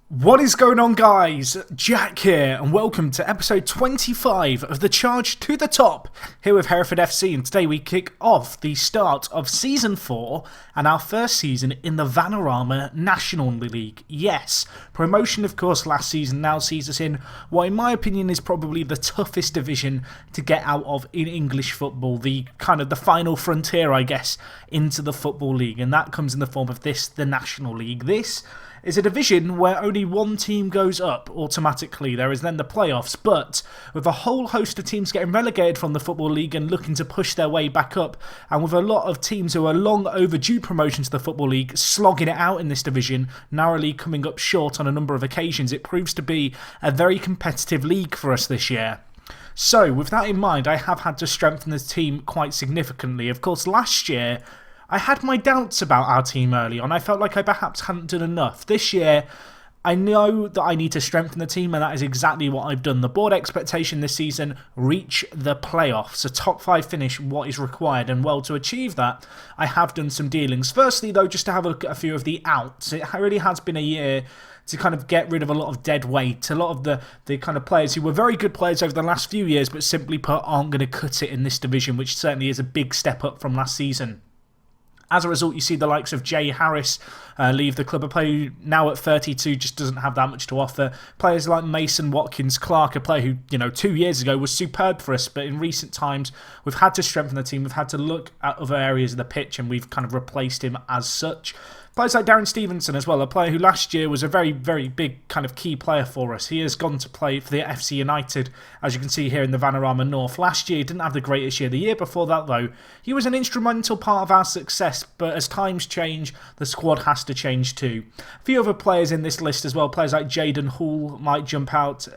What is going on, guys? Jack here, and welcome to episode 25 of the Charge to the Top here with Hereford FC. And today we kick off the start of season 4 and our first season in the Vanarama National League. Yes, promotion, of course, last season now sees us in what, in my opinion, is probably the toughest division to get out of in English football. The kind of the final frontier, I guess, into the Football League, and that comes in the form of the National League. This is a division where only one team goes up automatically. There is then the playoffs, but with a whole host of teams getting relegated from the Football League and looking to push their way back up, and with a lot of teams who are long overdue promotion to the Football League slogging it out in this division, narrowly coming up short on a number of occasions, it proves to be a very competitive league for us this year. So, with that in mind, I have had to strengthen the team quite significantly. Of course, last year I had my doubts about our team early on. I felt like I perhaps hadn't done enough. This year, I know that I need to strengthen the team, and that is exactly what I've done. The board expectation this season, reach the playoffs. A top 5 finish, what is required. And well, to achieve that, I have done some dealings. Firstly, though, just to have a look at a few of the outs. It really has been a year to kind of get rid of a lot of dead weight. A lot of the kind of players who were very good players over the last few years, but simply put, aren't going to cut it in this division, which certainly is a big step up from last season. As a result, you see the likes of Jay Harris leave the club. A player who now at 32 just doesn't have that much to offer. Players like Mason Watkins-Clark, a player who, 2 years ago was superb for us, but in recent times we've had to strengthen the team. We've had to look at other areas of the pitch, and we've kind of replaced him as such. Players like Darren Stevenson as well, a player who last year was a very, very big kind of key player for us. He has gone to play for the FC United, as you can see here in the Vanarama North. Last year, he didn't have the greatest year. The year before that, though, he was an instrumental part of our success, but as times change, the squad has to change too. A few other players in this list as well, players like Jaden Hall might jump out.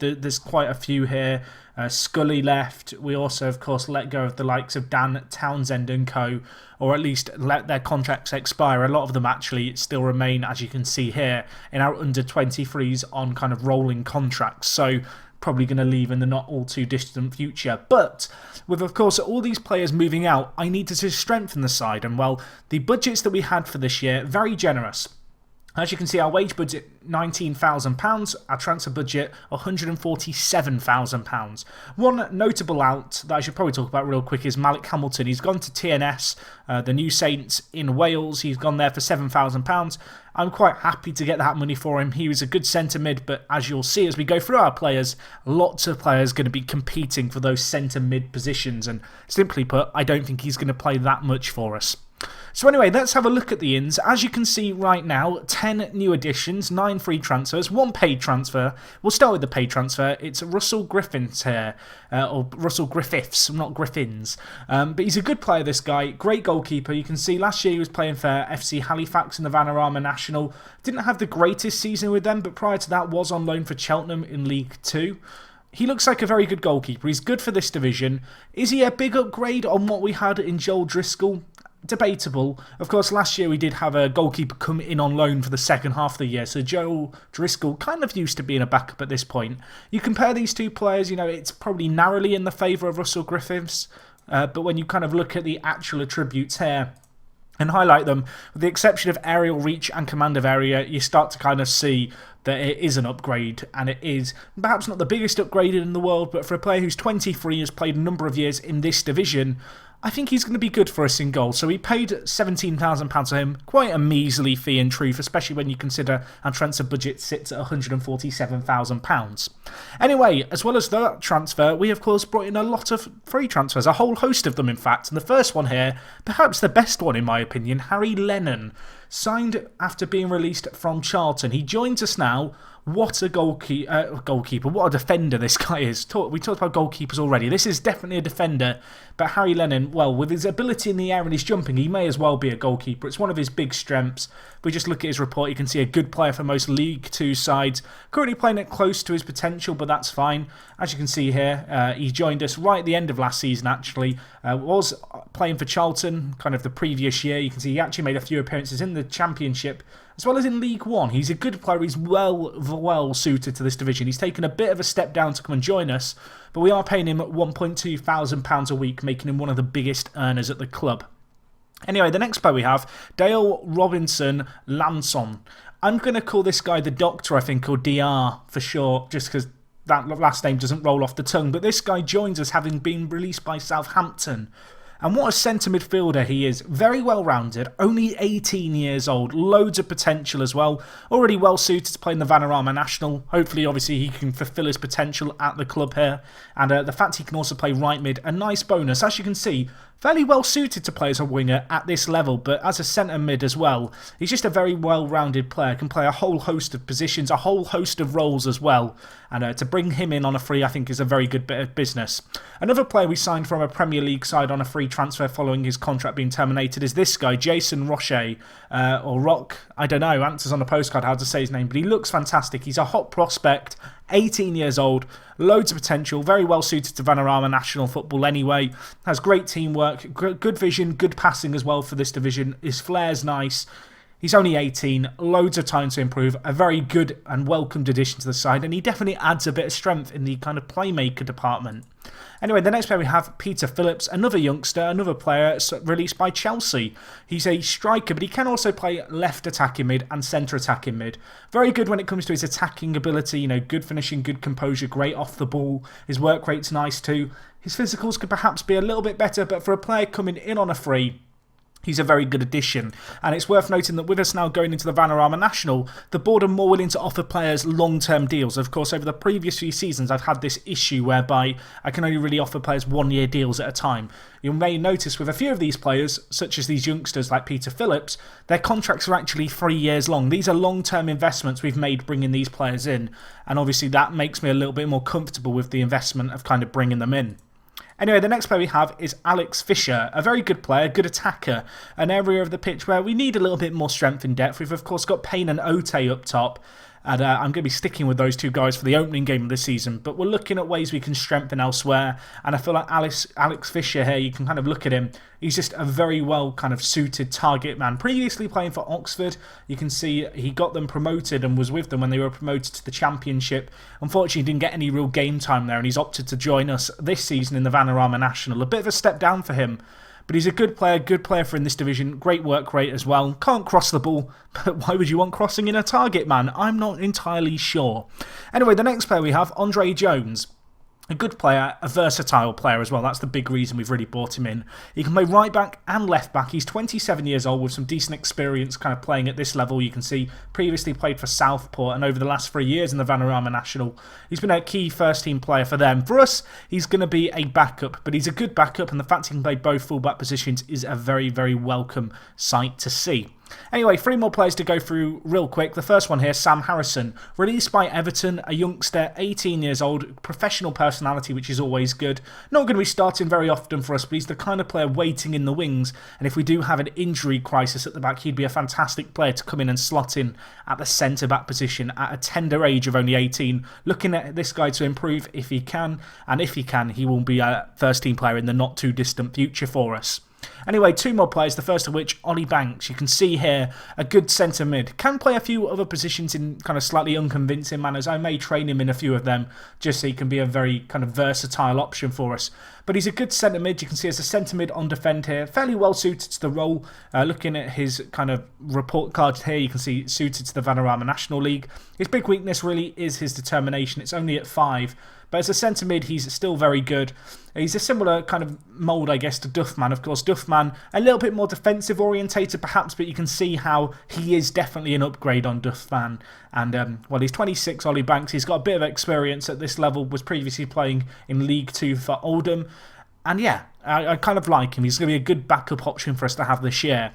There's quite a few here. Scully left. We also, of course, let go of the likes of Dan Townsend and co, or at least let their contracts expire. A lot of them actually still remain, as you can see here, in our under-23s on kind of rolling contracts. So probably going to leave in the not all too distant future. But with, of course, all these players moving out, I needed to strengthen the side. And, well, the budgets that we had for this year, very generous. As you can see, our wage budget, £19,000. Our transfer budget, £147,000. One notable out that I should probably talk about real quick is Malik Hamilton. He's gone to TNS, the New Saints in Wales. He's gone there for £7,000. I'm quite happy to get that money for him. He was a good centre mid, but as you'll see as we go through our players, lots of players going to be competing for those centre mid positions. And simply put, I don't think he's going to play that much for us. So anyway, let's have a look at the ins. As you can see right now, 10 new additions, 9 free transfers, 1 paid transfer. We'll start with the paid transfer. It's Russell Griffiths here, or Russell Griffiths, not Griffins. But he's a good player, this guy. Great goalkeeper. You can see last year he was playing for FC Halifax in the Vanarama National. Didn't have the greatest season with them, but prior to that was on loan for Cheltenham in League 2. He looks like a very good goalkeeper. He's good for this division. Is he a big upgrade on what we had in Joel Driscoll? Debatable. Of course, last year we did have a goalkeeper come in on loan for the second half of the year, so Joel Driscoll kind of used to being a backup at this point. You compare these two players, it's probably narrowly in the favour of Russell Griffiths, but when you kind of look at the actual attributes here and highlight them, with the exception of aerial reach and command of area, you start to kind of see that it is an upgrade, and it is perhaps not the biggest upgrade in the world, but for a player who's 23, has played a number of years in this division, I think he's going to be good for us in goal. So we paid £17,000 for him. Quite a measly fee in truth, especially when you consider our transfer budget sits at £147,000. Anyway, as well as that transfer, we of course brought in a lot of free transfers, a whole host of them in fact. And the first one here, perhaps the best one in my opinion, Harry Lennon. Signed after being released from Charlton. He joins us now. What a goalkeeper, what a defender this guy is. We talked about goalkeepers already. This is definitely a defender, but Harry Lennon, well, with his ability in the air and his jumping, he may as well be a goalkeeper. It's one of his big strengths. If we just look at his report, you can see a good player for most League 2 sides. Currently playing it close to his potential, but that's fine. As you can see here, he joined us right at the end of last season, actually. Was playing for Charlton kind of the previous year. You can see he actually made a few appearances in the Championship, as well as in League 1. He's a good player. He's well suited to this division. He's taken a bit of a step down to come and join us, but we are paying him £1,200 a week, making him one of the biggest earners at the club. Anyway, the next player we have, Dale Robinson Lanson. I'm going to call this guy the Doctor, I think, or DR for short, just because that last name doesn't roll off the tongue. But this guy joins us having been released by Southampton. And what a centre midfielder he is. Very well rounded, only 18 years old, loads of potential as well. Already well suited to play in the Vanarama National. Hopefully, obviously, he can fulfil his potential at the club here. And the fact he can also play right mid, a nice bonus. As you can see, fairly well suited to play as a winger at this level, but as a centre mid as well. He's just a very well-rounded player, can play a whole host of positions, a whole host of roles as well. And to bring him in on a free, I think, is a very good bit of business. Another player we signed from a Premier League side on a free transfer following his contract being terminated is this guy, Jason Roche, or Rock. I don't know, answers on the postcard how to say his name, but he looks fantastic. He's a hot prospect, 18 years old, loads of potential, very well suited to Vanarama National Football anyway, has great teamwork, good vision, good passing as well for this division, his flair's nice. He's only 18, loads of time to improve, a very good and welcomed addition to the side, and he definitely adds a bit of strength in the kind of playmaker department. Anyway, the next player we have Peter Phillips, another youngster, another player released by Chelsea. He's a striker, but he can also play left attacking mid and centre attacking mid. Very good when it comes to his attacking ability, you know, good finishing, good composure, great off the ball. His work rate's nice too. His physicals could perhaps be a little bit better, but for a player coming in on a free, he's a very good addition. And it's worth noting that with us now going into the Vanarama National, the board are more willing to offer players long-term deals. Of course, over the previous few seasons, I've had this issue whereby I can only really offer players one-year deals at a time. You may notice with a few of these players, such as these youngsters like Peter Phillips, their contracts are actually 3 years long. These are long-term investments we've made bringing these players in. And obviously that makes me a little bit more comfortable with the investment of kind of bringing them in. Anyway, the next player we have is Alex Fisher, a very good player, good attacker, an area of the pitch where we need a little bit more strength in depth. We've, of course, got Payne and Ote up top, and I'm going to be sticking with those two guys for the opening game of the season, but we're looking at ways we can strengthen elsewhere, and I feel like Alex Fisher here, you can kind of look at him, he's just a very well kind of suited target man. Previously playing for Oxford, you can see he got them promoted and was with them when they were promoted to the Championship. Unfortunately, he didn't get any real game time there, and he's opted to join us this season in the Vanarama National. A bit of a step down for him. But he's a good player for in this division, great work rate as well. Can't cross the ball, but why would you want crossing in a target man? I'm not entirely sure. Anyway, the next player we have, Andre Jones. A good player, a versatile player as well. That's the big reason we've really brought him in. He can play right back and left back. He's 27 years old with some decent experience kind of playing at this level. You can see previously played for Southport, and over the last 3 years in the Vanarama National, he's been a key first team player for them. For us, he's going to be a backup, but he's a good backup, and the fact he can play both fullback positions is a very, very welcome sight to see. Anyway, 3 more players to go through real quick. The first one here, Sam Harrison. Released by Everton, a youngster, 18 years old, professional personality, which is always good. Not going to be starting very often for us, but he's the kind of player waiting in the wings. And if we do have an injury crisis at the back, he'd be a fantastic player to come in and slot in at the centre-back position at a tender age of only 18. Looking at this guy to improve if he can. And if he can, he will be a first-team player in the not-too-distant future for us. Anyway, 2 more players, the first of which, Ollie Banks. You can see here a good centre mid. Can play a few other positions in kind of slightly unconvincing manners. I may train him in a few of them just so he can be a very kind of versatile option for us. But he's a good centre mid. You can see as a centre mid on defend here. Fairly well suited to the role. Looking at his kind of report card here, you can see suited to the Vanarama National League. His big weakness really is his determination. It's only at 5. But as a centre mid, he's still very good. He's a similar kind of mould, I guess, to Duffman. Of course, Duffman, a little bit more defensive orientated perhaps, but you can see how he is definitely an upgrade on Duffman. And, well, he's 26, Ollie Banks. He's got a bit of experience at this level, was previously playing in League 2 for Oldham. And, yeah, I kind of like him. He's going to be a good backup option for us to have this year.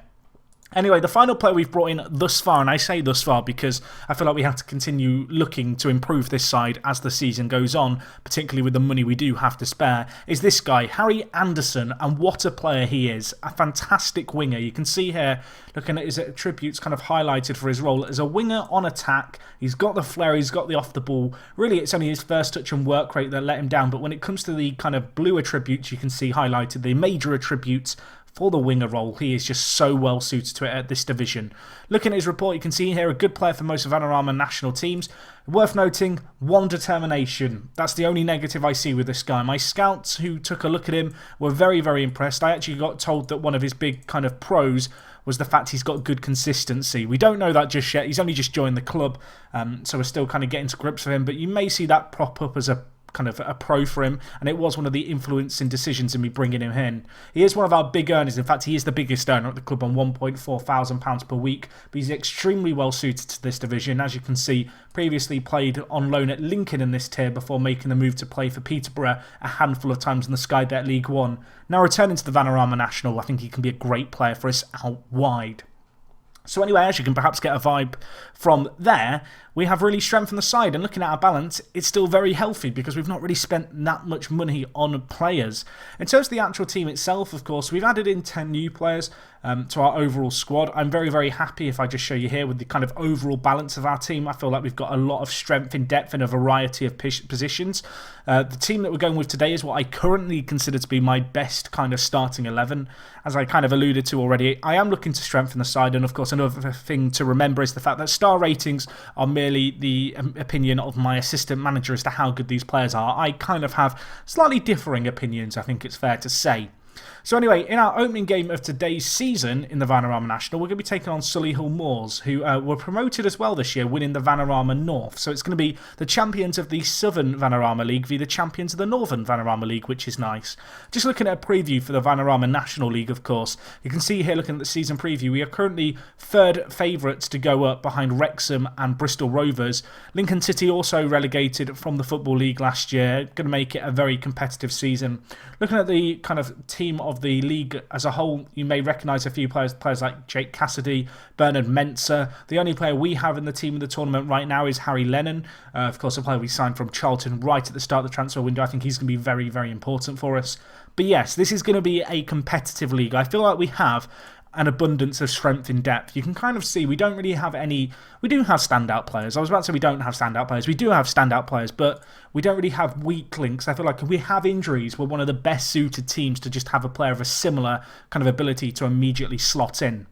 Anyway, the final player we've brought in thus far, and I say thus far because I feel like we have to continue looking to improve this side as the season goes on, particularly with the money we do have to spare, is this guy, Harry Anderson, and what a player he is. A fantastic winger. You can see here, looking at his attributes kind of highlighted for his role as a winger on attack. He's got the flair, he's got the off the ball. Really, it's only his first touch and work rate that let him down, but when it comes to the kind of blue attributes, you can see highlighted the major attributes for the winger role. He is just so well suited to it at this division. Looking at his report, you can see here a good player for most of Vanarama national teams. Worth noting, 1 determination. That's the only negative I see with this guy. My scouts who took a look at him were very, very impressed. I actually got told that one of his big kind of pros was the fact he's got good consistency. We don't know that just yet. He's only just joined the club, so we're still kind of getting to grips with him. But you may see that prop up as a kind of a pro for him, and it was one of the influencing decisions in me bringing him in. He is one of our big earners. In fact, he is the biggest earner at the club on £1,400 per week, but he's extremely well suited to this division. As you can see, previously played on loan at Lincoln in this tier before making the move to play for Peterborough a handful of times in the Sky Bet League 1. Now returning to the Vanarama National, I think he can be a great player for us out wide. So anyway, as you can perhaps get a vibe from there, we have really strengthened the side, and looking at our balance, it's still very healthy because we've not really spent that much money on players. In terms of the actual team itself, of course, we've added in 10 new players to our overall squad. I'm very, very happy if I just show you here with the kind of overall balance of our team. I feel like we've got a lot of strength in depth in a variety of positions. The team that we're going with today is what I currently consider to be my best kind of starting 11. As I kind of alluded to already, I am looking to strengthen the side, and of course another thing to remember is the fact that star ratings are merely the opinion of my assistant manager as to how good these players are. I kind of have slightly differing opinions, I think it's fair to say. So anyway, in our opening game of today's season in the Vanarama National, we're going to be taking on Solihull Moors, who were promoted as well this year, winning the Vanarama North. So it's going to be the champions of the Southern Vanarama League v the champions of the Northern Vanarama League, which is nice. Just looking at a preview for the Vanarama National League, of course, you can see here looking at the season preview, we are currently third favourites to go up behind Wrexham and Bristol Rovers. Lincoln City also relegated from the Football League last year, going to make it a very competitive season. Looking at the kind of team of the league as a whole, you may recognise a few players like Jake Cassidy, Bernard Mensah. The only player we have in the team of the tournament right now is Harry Lennon. Of course, a player we signed from Charlton right at the start of the transfer window. I think he's going to be very, very important for us. But yes, this is going to be a competitive league. I feel like we have an abundance of strength in depth. You can kind of see we don't really have any. We do have standout players. I was about to say we don't have standout players. We do have standout players, but we don't really have weak links. I feel like if we have injuries, we're one of the best suited teams to just have a player of a similar kind of ability to immediately slot in.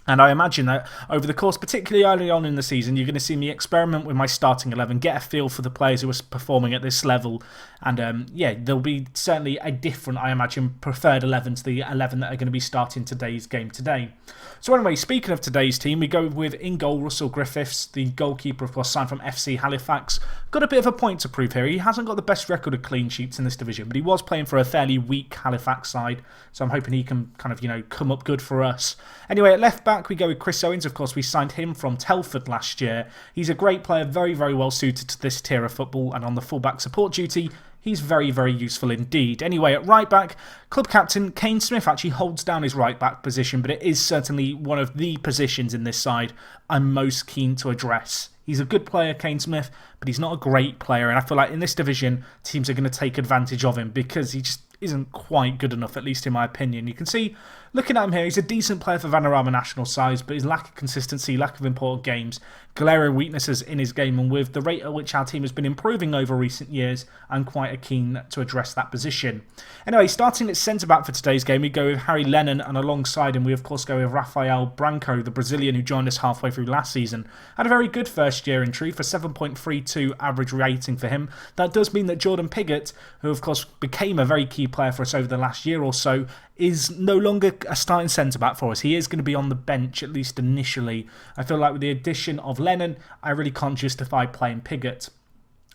And I imagine that over the course, particularly early on in the season, you're going to see me experiment with my starting 11, get a feel for the players who are performing at this level. And yeah, there'll be certainly a different, I imagine, preferred 11 to the 11 that are going to be starting today's game today. So anyway, speaking of today's team, we go with in goal Russell Griffiths, the goalkeeper, of course, signed from FC Halifax. Got a bit of a point to prove here. He hasn't got the best record of clean sheets in this division, but he was playing for a fairly weak Halifax side. So I'm hoping he can kind of, come up good for us. Anyway, at left back, we go with Chris Owens. Of course, we signed him from Telford last year. He's a great player, very, very well suited to this tier of football, and on the fullback support duty, he's very, very useful indeed. Anyway, at right back, club captain Kane Smith actually holds down his right back position, but it is certainly one of the positions in this side I'm most keen to address. He's a good player, Kane Smith, but he's not a great player, and I feel like in this division, teams are going to take advantage of him because he just isn't quite good enough, at least in my opinion. You can see, looking at him here, he's a decent player for Vanarama National size, but his lack of consistency, lack of important games, glaring weaknesses in his game, and with the rate at which our team has been improving over recent years, I'm quite keen to address that position. Anyway, starting at centre-back for today's game, we go with Harry Lennon, and alongside him we of course go with Rafael Branco, the Brazilian who joined us halfway through last season. Had a very good first year in truth, a 7.32 average rating for him. That does mean that Jordan Piggott, who of course became a very key player for us over the last year or so, is no longer a starting centre-back for us. He is going to be on the bench, at least initially. I feel like with the addition of Lennon, I really can't justify playing Piggott.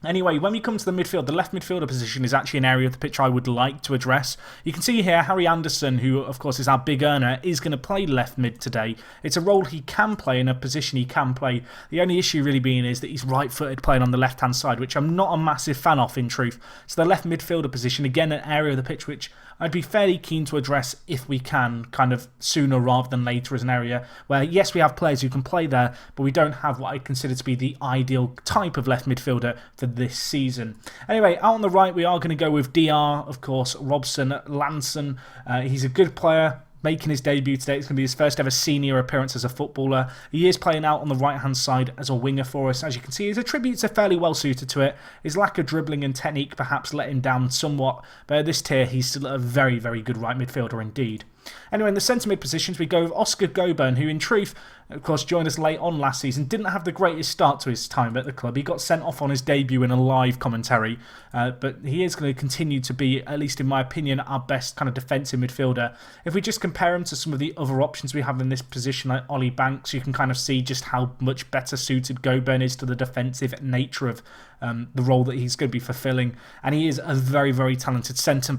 Anyway, when we come to the midfield, the left midfielder position is actually an area of the pitch I would like to address. You can see here Harry Anderson, who of course is our big earner, is going to play left mid today. It's a role he can play in a position he can play. The only issue really being is that he's right-footed playing on the left-hand side, which I'm not a massive fan of in truth. So the left midfielder position, again, an area of the pitch which I'd be fairly keen to address if we can, kind of sooner rather than later, as an area where, yes, we have players who can play there, but we don't have what I consider to be the ideal type of left midfielder for this season. Anyway, out on the right, we are going to go with DR, of course, Robson Lanson. He's a good player, making his debut today. It's going to be his first ever senior appearance as a footballer. He is playing out on the right-hand side as a winger for us. As you can see, his attributes are fairly well suited to it. His lack of dribbling and technique perhaps let him down somewhat, but at this tier, he's still a very, very good right midfielder indeed. Anyway, in the centre mid positions, we go with Oscar Goburn, who in truth, of course, joined us late on last season, didn't have the greatest start to his time at the club. He got sent off on his debut in a live commentary, but he is going to continue to be, at least in my opinion, our best kind of defensive midfielder. If we just compare him to some of the other options we have in this position, like Ollie Banks, you can kind of see just how much better suited Goburn is to the defensive nature of the role that he's going to be fulfilling. And he is a very, very talented centre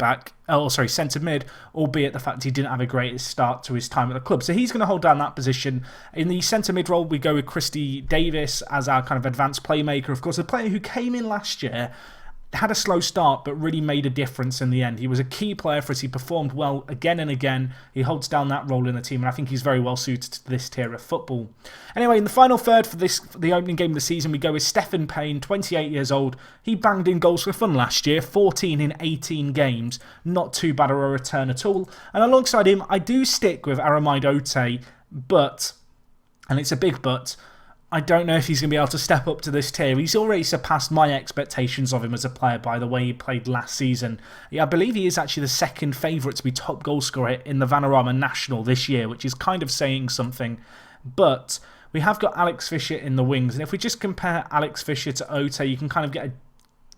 mid, albeit the fact he didn't have a great start to his time at the club. So he's going to hold down that position. In the centre mid role, we go with Christy Davis as our kind of advanced playmaker. Of course, a player who came in last year, had a slow start, but really made a difference in the end. He was a key player for us. He performed well again and again. He holds down that role in the team, and I think he's very well suited to this tier of football. Anyway, in the final third for the opening game of the season, we go with Stephen Payne, 28 years old. He banged in goals for fun last year, 14 in 18 games. Not too bad of a return at all. And alongside him, I do stick with Aramaid Ote, but, and it's a big but, I don't know if he's going to be able to step up to this tier. He's already surpassed my expectations of him as a player by the way he played last season. I believe he is actually the second favourite to be top goal scorer in the Vanarama National this year, which is kind of saying something. But we have got Alex Fisher in the wings, and if we just compare Alex Fisher to Ote, you can kind of get an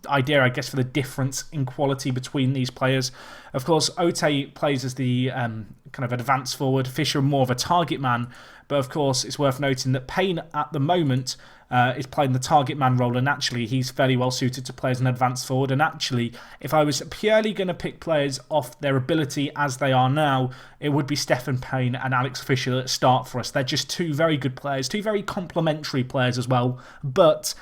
idea, I guess, for the difference in quality between these players. Of course, Ote plays as the kind of advanced forward, Fisher more of a target man, but of course it's worth noting that Payne at the moment is playing the target man role, and actually he's fairly well suited to play as an advanced forward. And actually, if I was purely going to pick players off their ability as they are now, it would be Stephen Payne and Alex Fisher that start for us. They're just two very good players, two very complementary players as well, but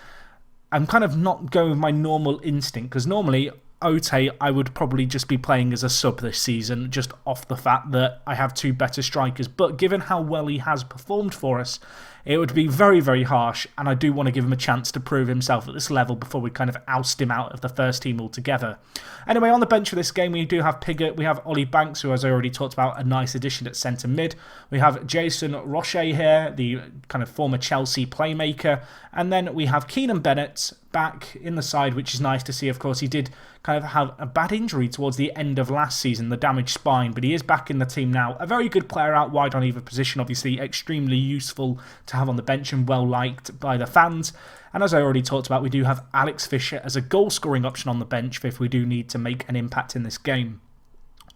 I'm kind of not going with my normal instinct, because normally Ote I would probably just be playing as a sub this season, just off the fact that I have two better strikers. But given how well he has performed for us, it would be very, very harsh, and I do want to give him a chance to prove himself at this level before we kind of oust him out of the first team altogether. Anyway, on the bench for this game, we do have Pigott, we have Ollie Banks, who, as I already talked about, a nice addition at centre mid. We have Jason Roche here, the kind of former Chelsea playmaker. And then we have Keenan Bennett back in the side, which is nice to see. Of course, he did kind of have a bad injury towards the end of last season, the damaged spine, but he is back in the team now. A very good player out wide on either position, obviously extremely useful to have on the bench and well liked by the fans. And as I already talked about, we do have Alex Fisher as a goal scoring option on the bench if we do need to make an impact in this game.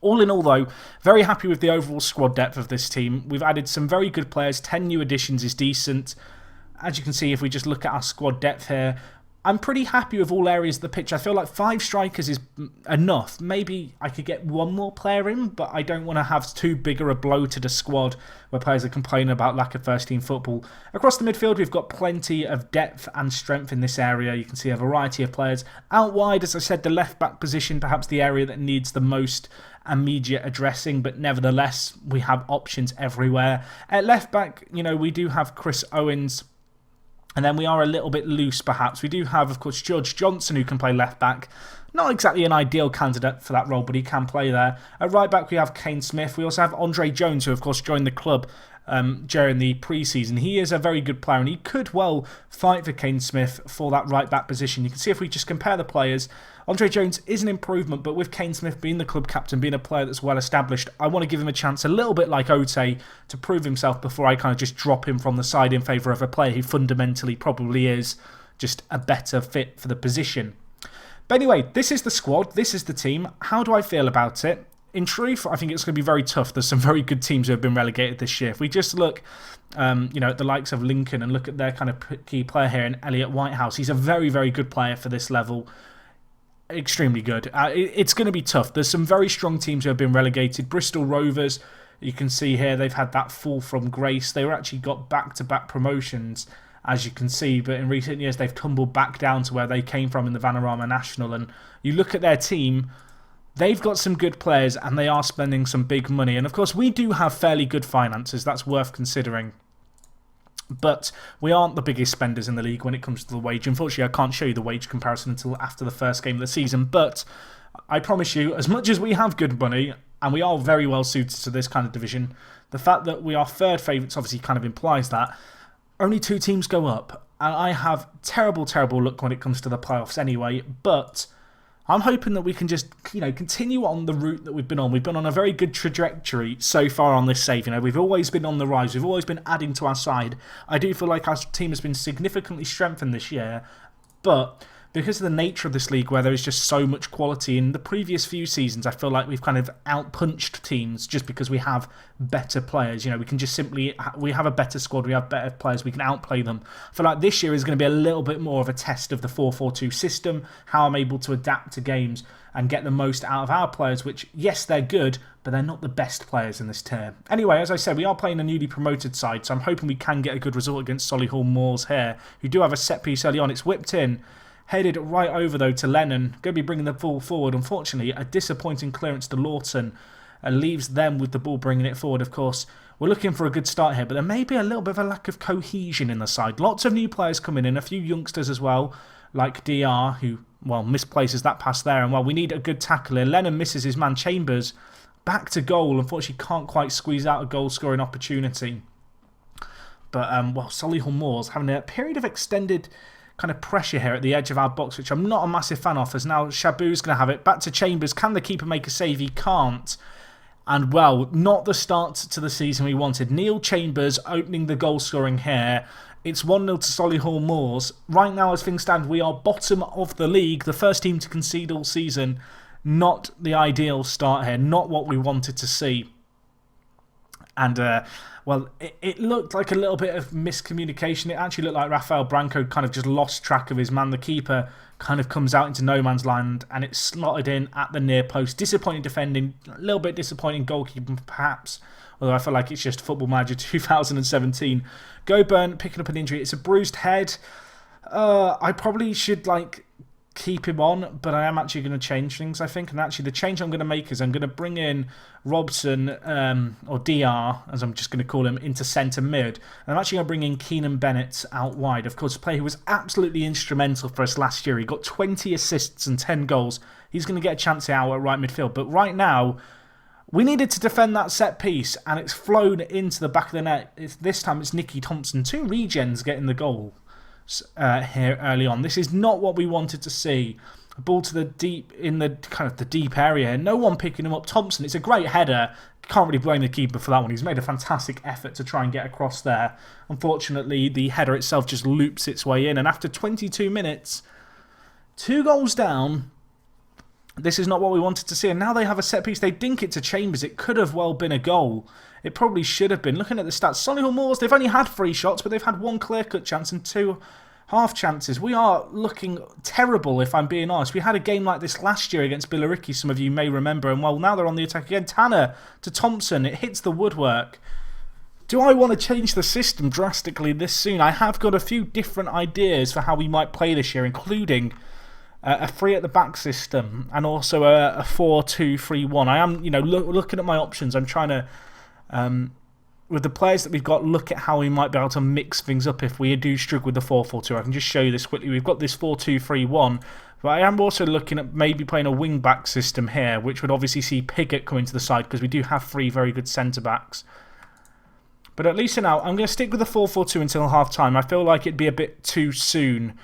All in all, though, very happy with the overall squad depth of this team. We've added some very good players. 10 new additions is decent. As you can see, if we just look at our squad depth here, I'm pretty happy with all areas of the pitch. I feel like 5 strikers is enough. Maybe I could get one more player in, but I don't want to have too bigger a blow to the squad where players are complaining about lack of first-team football. Across the midfield, we've got plenty of depth and strength in this area. You can see a variety of players. Out wide, as I said, the left-back position, perhaps the area that needs the most immediate addressing, but nevertheless, we have options everywhere. At left-back, we do have Chris Owens, and then we are a little bit loose, perhaps. We do have, of course, George Johnson, who can play left-back. Not exactly an ideal candidate for that role, but he can play there. At right-back, we have Kane Smith. We also have Andre Jones, who, of course, joined the club during the pre-season. He is a very good player, and he could well fight for Kane Smith for that right-back position. You can see if we just compare the players, Andre Jones is an improvement, but with Kane Smith being the club captain, being a player that's well established, I want to give him a chance a little bit like Ote to prove himself before I kind of just drop him from the side in favour of a player who fundamentally probably is just a better fit for the position. But anyway, this is the squad, this is the team. How do I feel about it? In truth, I think it's going to be very tough. There's some very good teams who have been relegated this year. If we just look at the likes of Lincoln and look at their kind of key player here in Elliot Whitehouse, he's a very, very good player for this level. Extremely good. It's going to be tough. There's some very strong teams who have been relegated. Bristol Rovers, you can see here, they've had that fall from grace. They were actually got back-to-back promotions, as you can see, but in recent years they've tumbled back down to where they came from in the Vanarama National. And you look at their team, they've got some good players and they are spending some big money. And of course, we do have fairly good finances. That's worth considering. But we aren't the biggest spenders in the league when it comes to the wage. Unfortunately, I can't show you the wage comparison until after the first game of the season. But I promise you, as much as we have good money, and we are very well suited to this kind of division, the fact that we are third favourites obviously kind of implies that only 2 teams go up. And I have terrible, terrible luck when it comes to the playoffs anyway. But I'm hoping that we can just, continue on the route that we've been on. We've been on a very good trajectory so far on this save. We've always been on the rise. We've always been adding to our side. I do feel like our team has been significantly strengthened this year, but because of the nature of this league where there is just so much quality, in the previous few seasons I feel like we've kind of outpunched teams just because we have better players. We can just we have a better squad, we have better players, we can outplay them. I feel like this year is going to be a little bit more of a test of the 4-4-2 system, how I'm able to adapt to games and get the most out of our players, which, yes, they're good, but they're not the best players in this tier. Anyway, as I said, we are playing a newly promoted side, so I'm hoping we can get a good result against Solihull Moors here, who do have a set piece early on. It's whipped in. Headed right over, though, to Lennon. Going to be bringing the ball forward. Unfortunately, a disappointing clearance to Lawton. Leaves them with the ball bringing it forward, of course. We're looking for a good start here, but there may be a little bit of a lack of cohesion in the side. Lots of new players coming in, a few youngsters as well, like DR, who, misplaces that pass there. And, we need a good tackle here. Lennon misses his man Chambers. Back to goal. Unfortunately, can't quite squeeze out a goal-scoring opportunity. But, Solihull Moors having a period of extended kind of pressure here at the edge of our box, which I'm not a massive fan of, as now Shabu's going to have it. Back to Chambers. Can the keeper make a save? He can't. And, not the start to the season we wanted. Neil Chambers opening the goal scoring here. It's 1-0 to Solihull Moors. Right now, as things stand, we are bottom of the league. The first team to concede all season. Not the ideal start here. Not what we wanted to see. And, it looked like a little bit of miscommunication. It actually looked like Rafael Branco kind of just lost track of his man. The keeper kind of comes out into no man's land and it's slotted in at the near post. Disappointing defending, a little bit disappointing goalkeeping perhaps. Although I feel like it's just Football Manager 2017. Goburn picking up an injury. It's a bruised head. I probably should keep him on, but I am actually going to change things, I think. And actually the change I'm going to make is I'm going to bring in Robson, or DR, as I'm just going to call him, into centre mid. And I'm actually going to bring in Keenan Bennett out wide. Of course, a player who was absolutely instrumental for us last year. He got 20 assists and 10 goals. He's going to get a chance out at right midfield. But right now, we needed to defend that set piece, and it's flown into the back of the net. This time it's Nicky Thompson. 2 regens getting the goal here early on. This is not what we wanted to see. A ball to the deep, in the kind of the deep area. No one picking him up. Thompson, it's a great header. Can't really blame the keeper for that one. He's made a fantastic effort to try and get across there. Unfortunately, the header itself just loops its way in. And after 22 minutes, 2 goals down, this is not what we wanted to see. And now they have a set piece. They dink it to Chambers. It could have well been a goal. It probably should have been. Looking at the stats, Solihull Moors, they've only had 3 shots, but they've had 1 clear-cut chance and 2 half chances. We are looking terrible, if I'm being honest. We had a game like this last year against Billericay, some of you may remember. And, now they're on the attack again. Tanner to Thompson. It hits the woodwork. Do I want to change the system drastically this soon? I have got a few different ideas for how we might play this year, including a 3 at the back system and also a 4-2-3-1. I am, looking at my options. I'm trying to, with the players that we've got, look at how we might be able to mix things up if we do struggle with the 4-4-2. I can just show you this quickly. We've got this 4-2-3-1, but I am also looking at maybe playing a wing-back system here, which would obviously see Piggott come into the side because we do have 3 very good centre-backs. But at least for now, I'm going to stick with the 4-4-2 until half-time. I feel like it'd be a bit too soon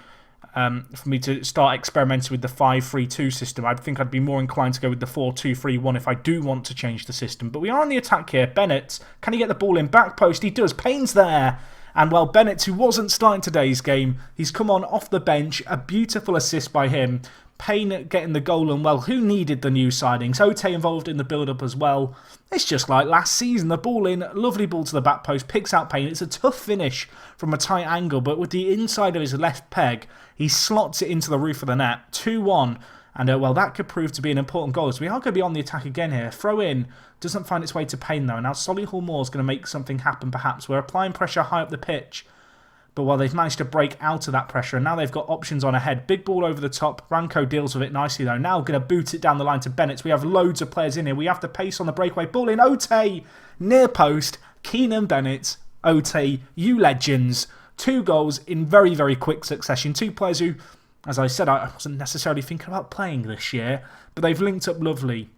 for me to start experimenting with the 5-3-2 system. I think I'd be more inclined to go with the 4-2-3-1 if I do want to change the system. But we are on the attack here. Bennett, can he get the ball in? Back post, he does. Payne's there. And, Bennett, who wasn't starting today's game, he's come on off the bench. A beautiful assist by him. Payne getting the goal, and, who needed the new signings? Ote involved in the build-up as well. It's just like last season. The ball in, lovely ball to the back post, picks out Payne. It's a tough finish from a tight angle, but with the inside of his left peg, he slots it into the roof of the net. 2-1. And, that could prove to be an important goal. So we are going to be on the attack again here. Throw in. Doesn't find its way to Payne, though. Now, Solihull Moors going to make something happen, perhaps. We're applying pressure high up the pitch. But, they've managed to break out of that pressure. And now they've got options on ahead. Big ball over the top. Branco deals with it nicely, though. Now going to boot it down the line to Bennett. We have loads of players in here. We have the pace on the breakaway. Ball in. Ote. Near post. Keenan Bennett. Ote. You legends. 2 goals in very, very quick succession. 2 players who, as I said, I wasn't necessarily thinking about playing this year, but they've linked up lovely.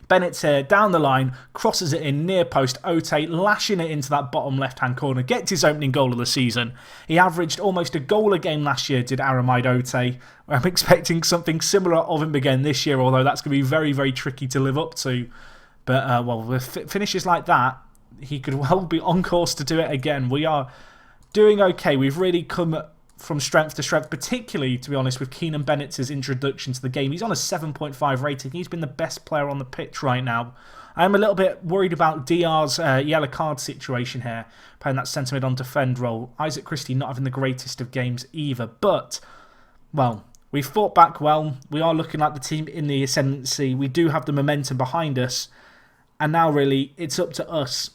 Bennett's here, down the line, crosses it in, near post, Ote lashing it into that bottom left-hand corner, gets his opening goal of the season. He averaged almost a goal a game last year, did Aramide Ote. I'm expecting something similar of him again this year, although that's going to be very, very tricky to live up to. But, with finishes like that, he could well be on course to do it again. We are doing okay. We've really come from strength to strength, particularly, to be honest, with Keenan Bennett's introduction to the game. He's on a 7.5 rating. He's been the best player on the pitch right now. I am a little bit worried about DR's yellow card situation here, playing that centre mid on defend role. Isaac Christie not having the greatest of games either, but, well, we've fought back well. We are looking like the team in the ascendancy. We do have the momentum behind us, and now really it's up to us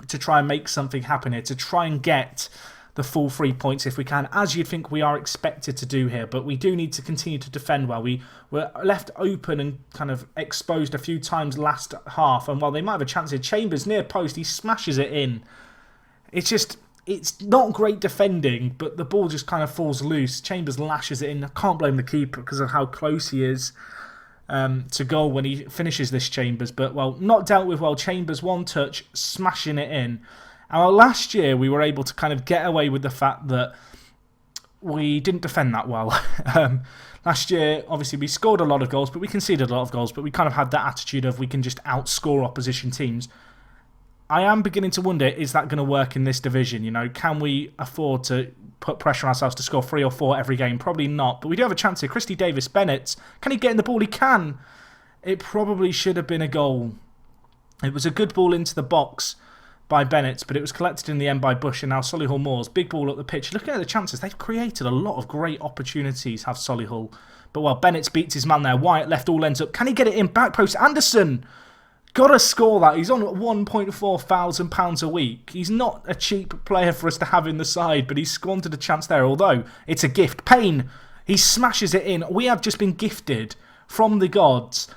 to try and make something happen here, to try and get the full 3 points if we can, as you'd think we are expected to do here. But we do need to continue to defend well. We were left open and kind of exposed a few times last half, and while they might have a chance here, Chambers near post, he smashes it in. It's not great defending, but the ball just kind of falls loose. Chambers lashes it in. I can't blame the keeper because of how close he is to goal when he finishes this, Chambers. But, well, not dealt with well. Chambers, one touch, smashing it in. Last year, we were able to kind of get away with the fact that we didn't defend that well. Last year, obviously, we scored a lot of goals, but we conceded a lot of goals, but we kind of had that attitude of we can just outscore opposition teams. I am beginning to wonder, is that going to work in this division? You know, can we afford to put pressure on ourselves to score 3 or 4 every game? Probably not, but we do have a chance here. Christy Davis-Bennett, can he get in the ball? He can. It probably should have been a goal. It was a good ball into the box by Bennett, but it was collected in the end by Bush, and now Solihull Moors. Big ball up the pitch. Looking at the chances, they've created a lot of great opportunities, have Solihull. But while Bennett beats his man there, Wyatt left all ends up. Can he get it in? Back post, Anderson! Gotta score that. He's on £1.4 thousand a week. He's not a cheap player for us to have in the side, but he's squandered a chance there, although it's a gift. Payne, he smashes it in. We have just been gifted from the gods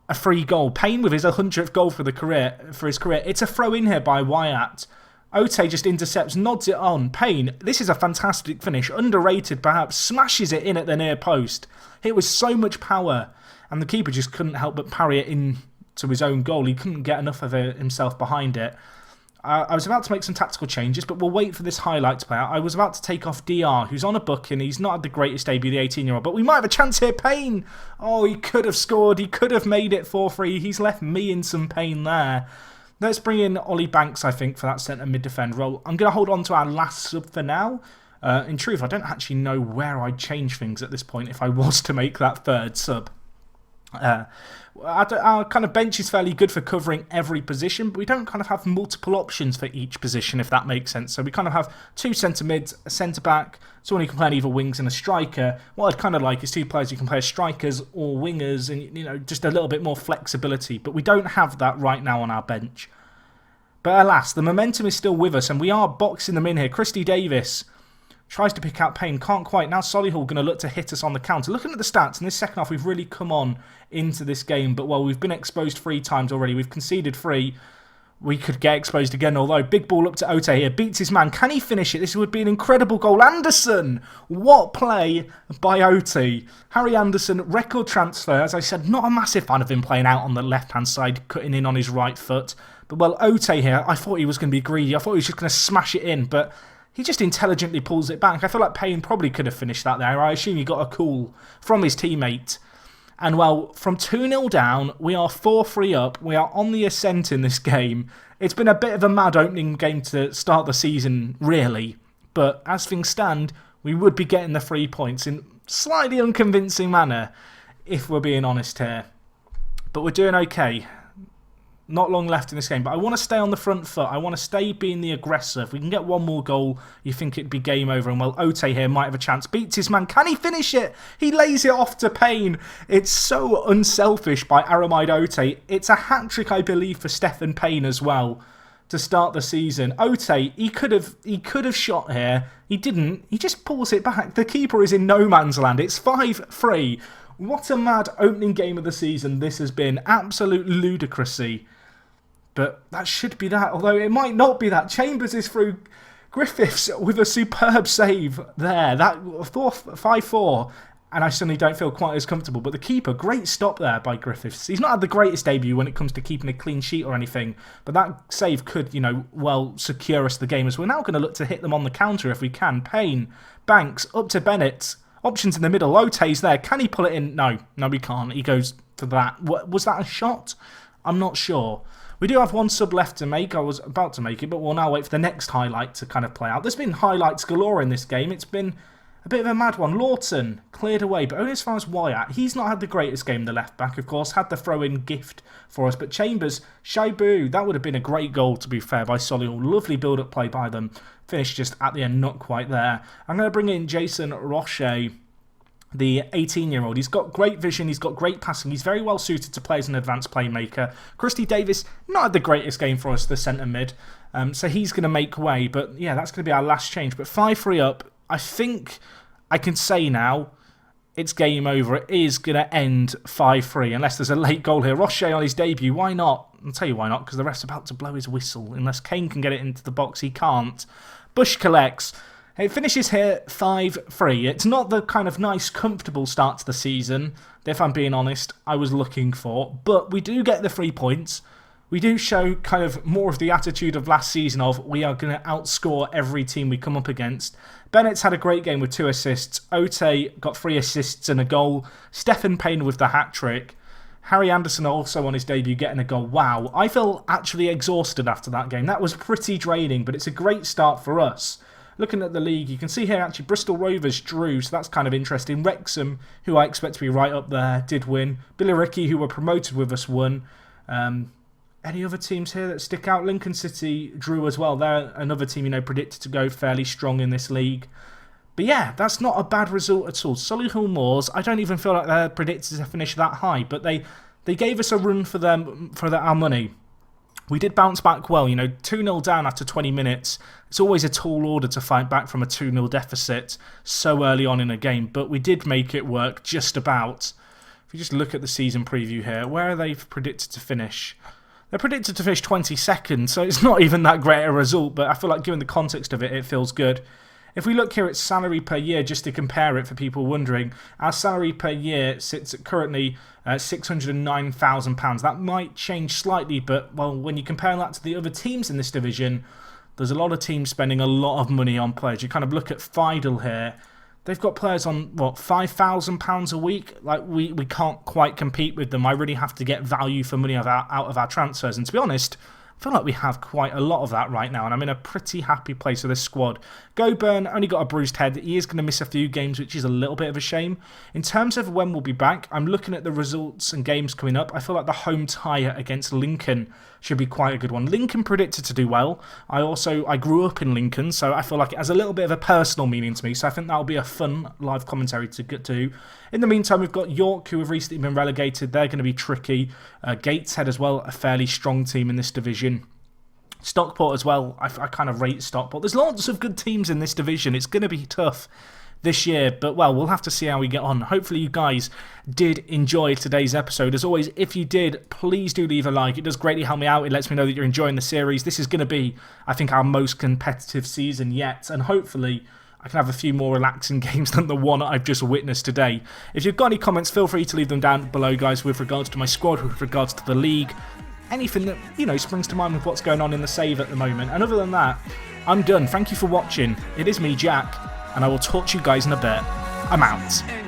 a free goal. Payne with his 100th goal for his career. It's a throw in here by Wyatt. Ote just intercepts, nods it on. Payne, this is a fantastic finish. Underrated perhaps. Smashes it in at the near post. It was so much power, and the keeper just couldn't help but parry it in to his own goal. He couldn't get enough of it himself behind it. I was about to make some tactical changes, but we'll wait for this highlights player. I was about to take off DR, who's on a booking. He's not had the greatest debut, the 18-year-old, but we might have a chance here. Payne! Oh, he could have scored. He could have made it 4-3. He's left me in some pain there. Let's bring in Ollie Banks, I think, for that centre mid-defend role. I'm going to hold on to our last sub for now. In truth, I don't actually know where I'd change things at this point if I was to make that third sub. Our kind of bench is fairly good for covering every position, but we don't kind of have multiple options for each position, if that makes sense. So we kind of have 2 centre mids, a centre back, someone who can play on either wings, and a striker. What I'd kind of like is 2 players who can play as strikers or wingers, and, you know, just a little bit more flexibility. But we don't have that right now on our bench. But alas, the momentum is still with us, and we are boxing them in here. Christy Davis tries to pick out Payne, can't quite. Now Solihull going to look to hit us on the counter. Looking at the stats, in this second half, we've really come on into this game. But, well, we've been exposed 3 times already. We've conceded 3. We could get exposed again, although big ball up to Ote here. Beats his man. Can he finish it? This would be an incredible goal. Anderson! What play by Ote. Harry Anderson, record transfer. As I said, not a massive fan of him playing out on the left-hand side, cutting in on his right foot. But, well, Ote here, I thought he was going to be greedy. I thought he was just going to smash it in, but he just intelligently pulls it back. I feel like Payne probably could have finished that there. I assume he got a call from his teammate. And, well, from 2-0 down, we are 4-3 up. We are on the ascent in this game. It's been a bit of a mad opening game to start the season, really. But as things stand, we would be getting the 3 points in slightly unconvincing manner, if we're being honest here. But we're doing okay. Not long left in this game, but I want to stay on the front foot. I want to stay being the aggressor. If we can get one more goal, you think it'd be game over. And, well, Ote here might have a chance. Beats his man. Can he finish it? He lays it off to Payne. It's so unselfish by Aramide Ote. It's a hat-trick, I believe, for Stephen Payne as well to start the season. Ote, he could have shot here. He didn't. He just pulls it back. The keeper is in no man's land. It's 5-3. What a mad opening game of the season this has been. Absolute ludicrousy. But that should be that, although it might not be that. Chambers is through. Griffiths with a superb save there. That 5-4. and I suddenly don't feel quite as comfortable. But the keeper, great stop there by Griffiths. He's not had the greatest debut when it comes to keeping a clean sheet or anything, but that save could, well, secure us the game, as we're now going to look to hit them on the counter if we can. Payne, Banks, up to Bennett. Options in the middle. Ote's there. Can he pull it in? No, we can't. He goes to that. Was that a shot? I'm not sure. We do have one sub left to make. I was about to make it, but we'll now wait for the next highlight to kind of play out. There's been highlights galore in this game. It's been a bit of a mad one. Lawton cleared away, but only as far as Wyatt. He's not had the greatest game, the left back, of course. Had the throw-in gift for us. But Chambers, Shaibu, that would have been a great goal, to be fair, by Solihull. Lovely build-up play by them. Finished just at the end, not quite there. I'm going to bring in Jason Roche, the 18-year-old. He's got great vision, he's got great passing, he's very well suited to play as an advanced playmaker. Christy Davis, not had the greatest game for us, the centre mid, so he's going to make way, but yeah, that's going to be our last change. But 5-3 up, I think I can say now, it's game over. It is going to end 5-3, unless there's a late goal here. Roche on his debut, why not? I'll tell you why not, because the ref's about to blow his whistle. Unless Kane can get it into the box, he can't. Bush collects. It finishes here 5-3. It's not the kind of nice, comfortable start to the season, if I'm being honest, I was looking for. But we do get the 3 points. We do show kind of more of the attitude of last season of we are going to outscore every team we come up against. Bennett's had a great game with 2 assists. Ote got 3 assists and a goal. Stephen Payne with the hat-trick. Harry Anderson also on his debut getting a goal. Wow, I feel actually exhausted after that game. That was pretty draining, but it's a great start for us. Looking at the league, you can see here actually Bristol Rovers drew, so that's kind of interesting. Wrexham, who I expect to be right up there, did win. Billericay, who were promoted with us, won. Any other teams here that stick out? Lincoln City drew as well. They're another team, predicted to go fairly strong in this league. But yeah, that's not a bad result at all. Solihull Moors, I don't even feel like they're predicted to finish that high, but they gave us a run for our money. We did bounce back well, 2-0 down after 20 minutes. It's always a tall order to fight back from a 2-0 deficit so early on in a game, but we did make it work just about. If you just look at the season preview here, where are they predicted to finish? They're predicted to finish 22nd, so it's not even that great a result, but I feel like given the context of it, it feels good. If we look here at salary per year, just to compare it for people wondering, our salary per year sits at currently £609,000. That might change slightly, but well, when you compare that to the other teams in this division, there's a lot of teams spending a lot of money on players. You kind of look at Fidel here. They've got players on, £5,000 a week? Like, we can't quite compete with them. I really have to get value for money out of our transfers. And to be honest, I feel like we have quite a lot of that right now, and I'm in a pretty happy place with this squad. Goburn only got a bruised head. He is going to miss a few games, which is a little bit of a shame. In terms of when we'll be back, I'm looking at the results and games coming up. I feel like the home tie against Lincoln should be quite a good one. Lincoln predicted to do well. I grew up in Lincoln, so I feel like it has a little bit of a personal meaning to me, so I think that'll be a fun live commentary to get to. In the meantime, we've got York, who have recently been relegated. They're going to be tricky. Gateshead as well, a fairly strong team in this division. Stockport as well, I kind of rate Stockport. There's lots of good teams in this division. It's going to be tough this year, but well, we'll have to see how we get on. Hopefully you guys did enjoy today's episode. As always, if you did, please do leave a like. It does greatly help me out. It lets me know that you're enjoying the series. This is going to be, I think, our most competitive season yet, and hopefully I can have a few more relaxing games than the one I've just witnessed today. If you've got any comments, feel free to leave them down below, guys, with regards to my squad, with regards to the league, anything that, springs to mind with what's going on in the save at the moment. And other than that, I'm done. Thank you for watching. It is me, Jack, and I will talk to you guys in a bit. I'm out.